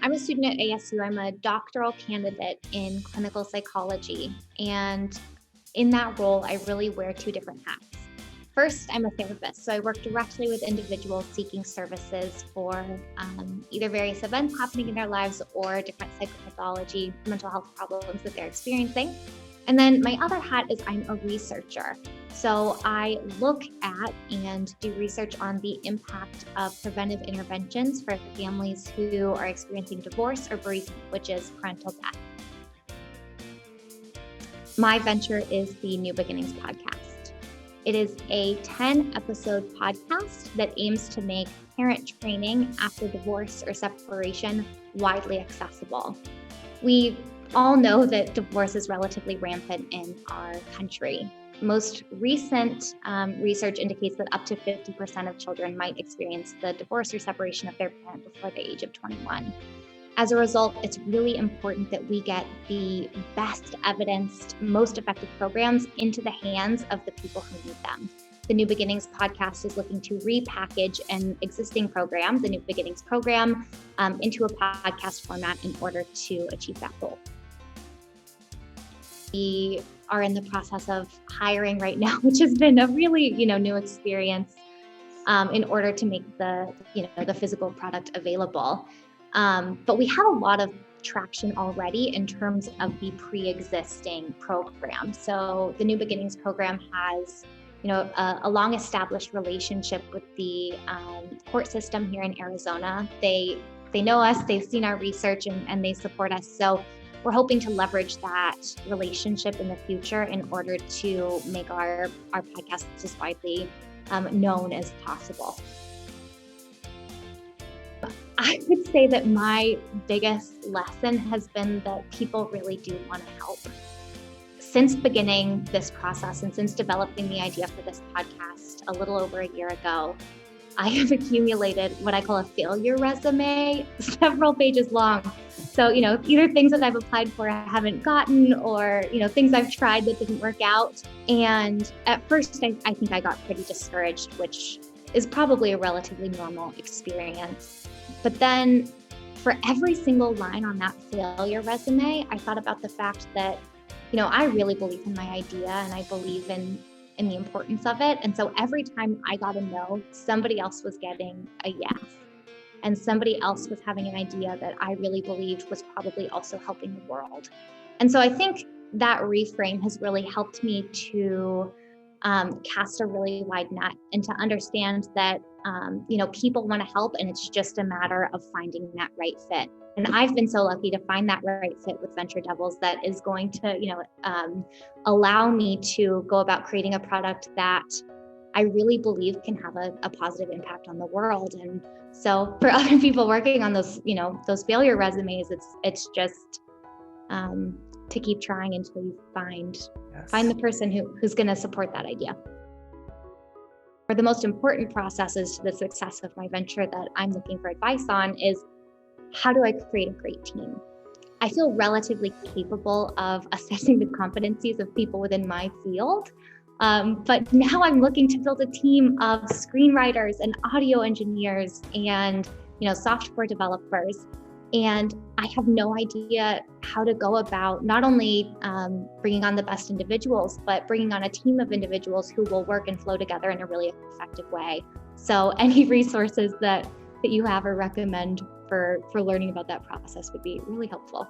I'm a student at ASU. I'm a doctoral candidate in clinical psychology. And in that role, I really wear two different hats. First, I'm a therapist. So I work directly with individuals seeking services for either various events happening in their lives or different psychopathology, mental health problems that they're experiencing. And then my other hat is I'm a researcher. So I look at and do research on the impact of preventive interventions for families who are experiencing divorce or bereavement, which is parental death. My venture is the New Beginnings podcast. It is a 10-episode podcast that aims to make parent training after divorce or separation widely accessible. We all know that divorce is relatively rampant in our country. Most recent research indicates that up to 50% of children might experience the divorce or separation of their parent before the age of 21. As a result, it's really important that we get the best evidenced, most effective programs into the hands of the people who need them. The New Beginnings podcast is looking to repackage an existing program, the New Beginnings program, into a podcast format in order to achieve that goal. We are in the process of hiring right now, which has been a really, new experience in order to make the physical product available. But we have a lot of traction already in terms of the pre-existing program. So the New Beginnings program has, a long-established relationship with the court system here in Arizona. They know us, they've seen our research, and they support us. So we're hoping to leverage that relationship in the future in order to make our podcast as widely known as possible. I would say that my biggest lesson has been that people really do want to help. Since beginning this process and since developing the idea for this podcast a little over a year ago, I have accumulated what I call a failure resume, several pages long. So, either things that I've applied for I haven't gotten, or, things I've tried that didn't work out. And at first, I think I got pretty discouraged, which is probably a relatively normal experience. But then for every single line on that failure resume, I thought about the fact that, I really believe in my idea and I believe in the importance of it. And so every time I got a no, somebody else was getting a yes. And somebody else was having an idea that I really believed was probably also helping the world. And so I think that reframe has really helped me to cast a really wide net and to understand that, people want to help, and it's just a matter of finding that right fit. And I've been so lucky to find that right fit with Venture Devils that is going to, allow me to go about creating a product that I really believe can have a positive impact on the world. And so for other people working on those, those failure resumes, it's just to keep trying until you find the person who's going to support that idea. Or the most important processes to the success of my venture that I'm looking for advice on is, how do I create a great team? I feel relatively capable of assessing the competencies of people within my field. But now I'm looking to build a team of screenwriters and audio engineers and, software developers. And I have no idea how to go about not only bringing on the best individuals, but bringing on a team of individuals who will work and flow together in a really effective way. So any resources that you have or recommend for learning about that process would be really helpful.